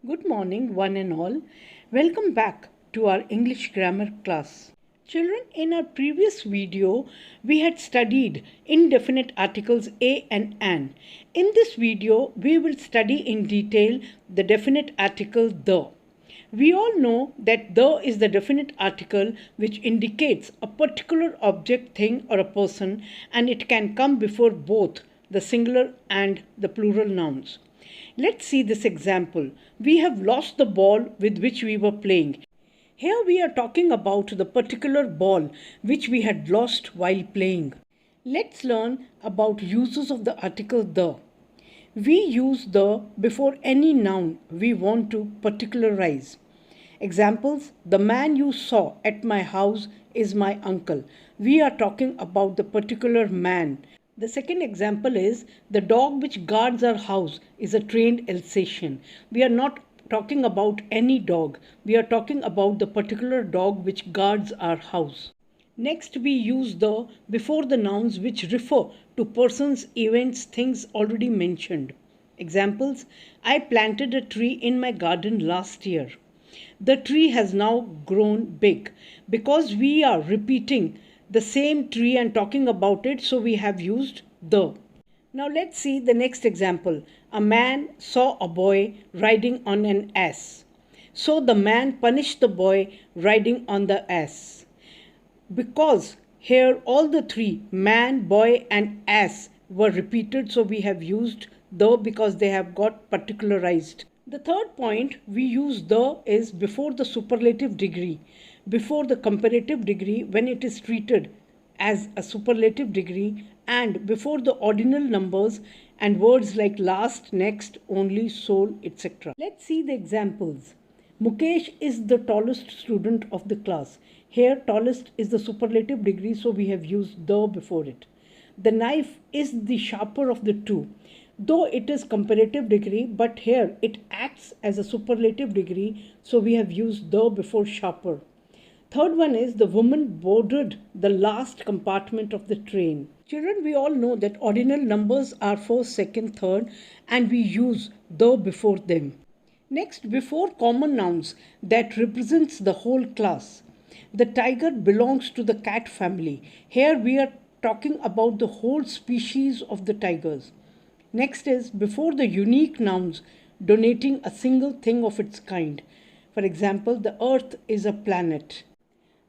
Good morning, one and all. Welcome back to our English grammar class. Children, in our previous video, we had studied indefinite articles a and an. In this video, we will study in detail the definite article the. We all know that the is the definite article which indicates a particular object, thing, or a person, and it can come before both the singular and the plural nouns. Let's see this example. We have lost the ball with which we were playing. Here we are talking about the particular ball which we had lost while playing. Let's learn about uses of the article the. We use the before any noun we want to particularize. Examples: the man you saw at my house is my uncle. We are talking about the particular man. The second example is the dog which guards our house is a trained Alsatian. We are not talking about any dog. We are talking about the particular dog which guards our house. Next, we use the before the nouns which refer to persons, events, things already mentioned. Examples: I planted a tree in my garden last year. The tree has now grown big. Because we are repeating the same tree and talking about it, so we have used the. Now let's see the next example. A man saw a boy riding on an ass. So the man punished the boy riding on the ass. Because here all the three, man, boy, and ass, were repeated, so we have used the because they have got particularized. The third point we use the is before the superlative degree, before the comparative degree when it is treated as a superlative degree, and before the ordinal numbers and words like last, next, only, sole, etc. Let's see the examples. Mukesh is the tallest student of the class. Here, tallest is the superlative degree, so we have used the before it. The knife is the sharper of the two. Though it is comparative degree, but here it acts as a superlative degree, so we have used the before sharper. Third one is the woman boarded the last compartment of the train. Children, we all know that ordinal numbers are first, second, third, and we use the before them. Next, before common nouns that represents the whole class. The tiger belongs to the cat family. Here we are talking about the whole species of the tigers. Next is before the unique nouns denoting a single thing of its kind. For example, the earth is a planet.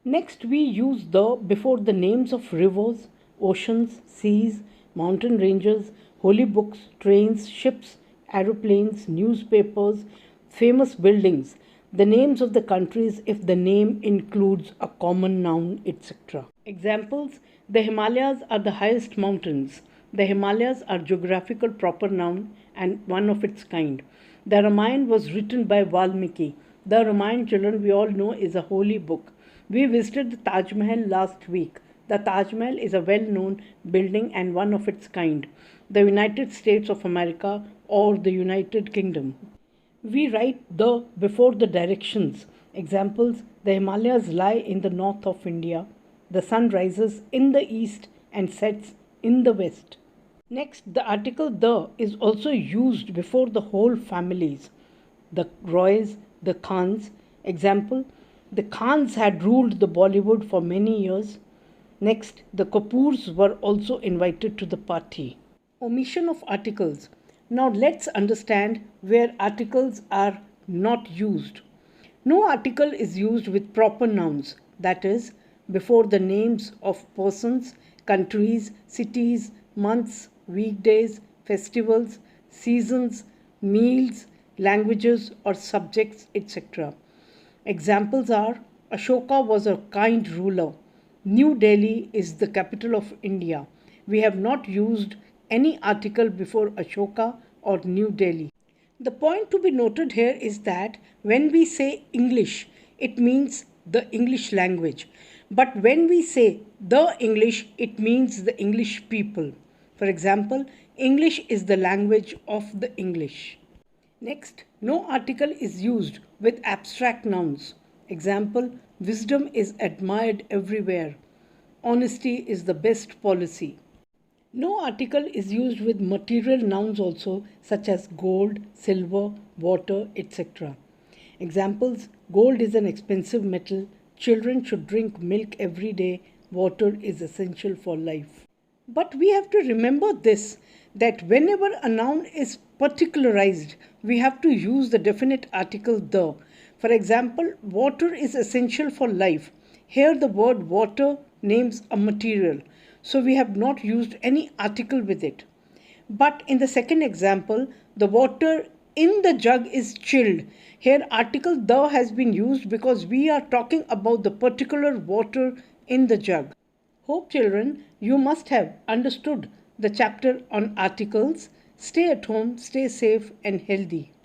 Next, we use the before the names of rivers, oceans, seas, mountain ranges, holy books, trains, ships, aeroplanes, newspapers, famous buildings, the names of the countries if the name includes a common noun, etc. Examples: the Himalayas are the highest mountains. The Himalayas are geographical proper noun and one of its kind. The Ramayana was written by Valmiki. The Ramayana, children, we all know is a holy book. We visited the Taj Mahal last week. The Taj Mahal is a well-known building and one of its kind. The United States of America or the United Kingdom. We write the before the directions. Examples: the Himalayas lie in the north of India. The sun rises in the east and sets in the west. Next, the article the is also used before the whole families. The Roys, the Khans. Example: the Khans had ruled the Bollywood for many years. Next, the Kapoors were also invited to the party. Omission of articles. Now let's understand where articles are not used. No article is used with proper nouns, that is, before the names of persons, countries, cities, months, weekdays, festivals, seasons, meals, languages, or subjects, etc. Examples are: Ashoka was a kind ruler. New Delhi is the capital of India. We have not used any article before Ashoka or New Delhi. The point to be noted here is that when we say English, it means the English language. But when we say the English, it means the English people. For example, English is the language of the English. Next, no article is used with abstract nouns. Example: wisdom is admired everywhere. Honesty is the best policy. No article is used with material nouns also, such as gold, silver, water, etc. Examples: gold is an expensive metal, children should drink milk every day, water is essential for life. But we have to remember this, that whenever a noun is particularized, we have to use the definite article the. For example, water is essential for life. Here the word water names a material, so we have not used any article with it. But in the second example, the water in the jug is chilled. Here article the has been used because we are talking about the particular water in the jug. Hope children, you must have understood the chapter on articles. Stay at home, stay safe and healthy.